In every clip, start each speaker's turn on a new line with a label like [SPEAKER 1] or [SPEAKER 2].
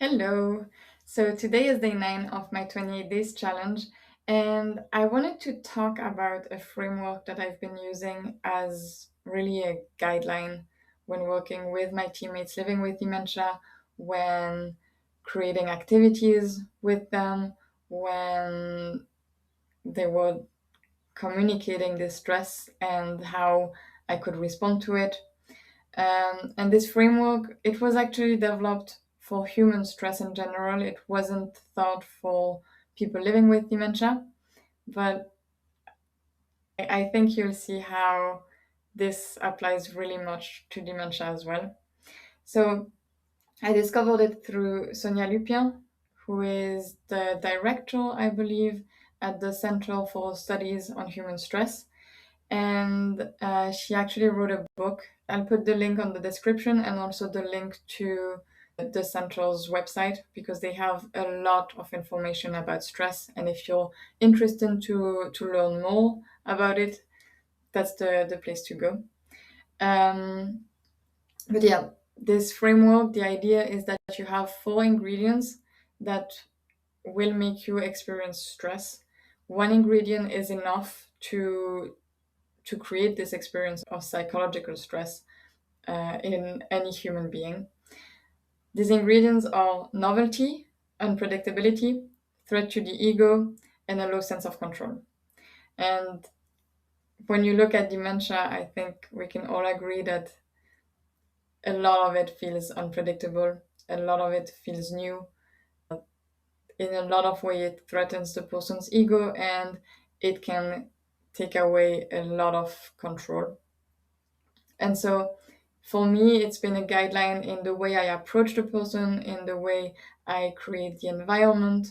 [SPEAKER 1] Hello. So today is day 9 of my 28 days challenge, and I wanted to talk about a framework that I've been using as really a guideline when working with my teammates living with dementia, when creating activities with them, when they were communicating the stress and how I could respond to it. And this framework, it was actually developed for human stress in general. It wasn't thought for people living with dementia, but I think you'll see how this applies really much to dementia as well. So I discovered it through Sonia Lupien, who is the director, I believe, at the Center for Studies on Human Stress. And she actually wrote a book. I'll put the link on the description and also the link to the center's website because they have a lot of information about stress. And if you're interested to learn more about it, that's the place to go. Um, but yeah, this framework, the idea is that you have four ingredients that will make you experience stress. One ingredient is enough to create this experience of psychological stress in any human being. These ingredients are novelty, unpredictability, threat to the ego, and a low sense of control. And when you look at dementia, I think we can all agree that a lot of it feels unpredictable, a lot of it feels new. In a lot of ways, it threatens the person's ego and it can take away a lot of control. And so for me, it's been a guideline in the way I approach the person, in the way I create the environment,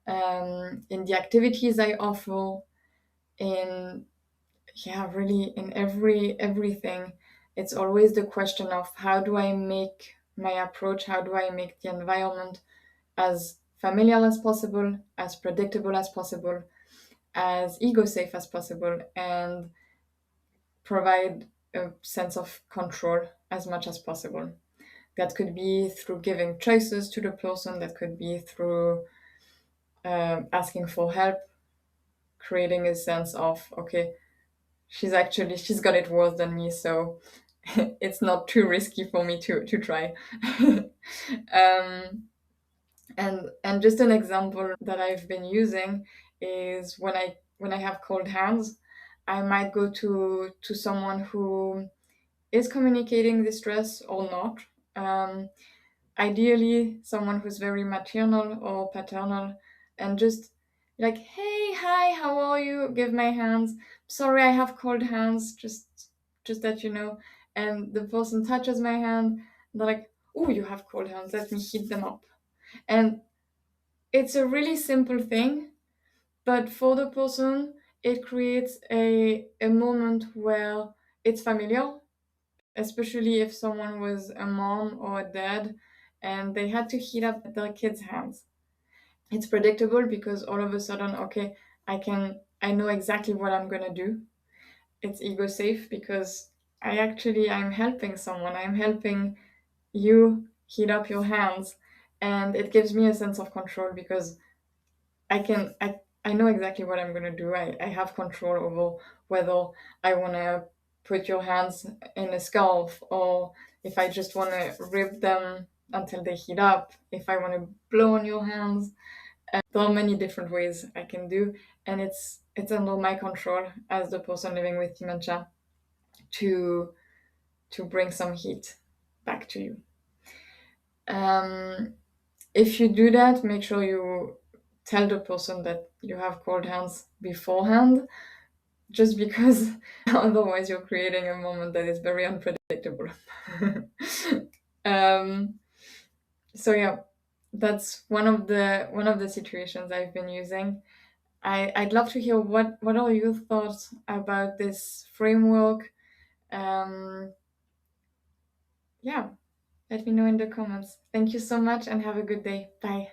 [SPEAKER 1] in the activities I offer, in really in everything. It's always the question of how do I make my approach, how do I make the environment as familiar as possible, as predictable as possible, as ego safe as possible, and provide a sense of control as much as possible. That could be through giving choices to the person, that could be through asking for help, creating a sense of, okay, she's got it worse than me, so it's not too risky for me to try. um, and just an example that I've been using is when I have cold hands, I might go to someone who is communicating the stress or not. Um, Ideally, someone who's very maternal or paternal, and just like, hey, hi, how are you? Give my hands. Sorry, I have cold hands. Just that you know. And the person touches my hand. They're like, oh, you have cold hands. Let me heat them up. And it's a really simple thing, but for the person, it creates a moment where it's familiar, especially if someone was a mom or a dad and they had to heat up their kids' hands. It's predictable because all of a sudden, okay, I know exactly what I'm gonna do. It's ego safe because I'm helping someone. I'm helping you heat up your hands, and it gives me a sense of control because I know exactly what I'm gonna do. I have control over whether I wanna put your hands in a scarf or if I just wanna rip them until they heat up, if I wanna blow on your hands. There are many different ways I can do, and it's under my control as the person living with dementia to bring some heat back to you. Um, if you do that, make sure you tell the person that you have cold hands beforehand, just because otherwise you're creating a moment that is very unpredictable. um, so yeah, that's one of the situations I've been using. I'd love to hear what are your thoughts about this framework. Um, yeah, let me know in the comments. Thank you so much and have a good day. Bye.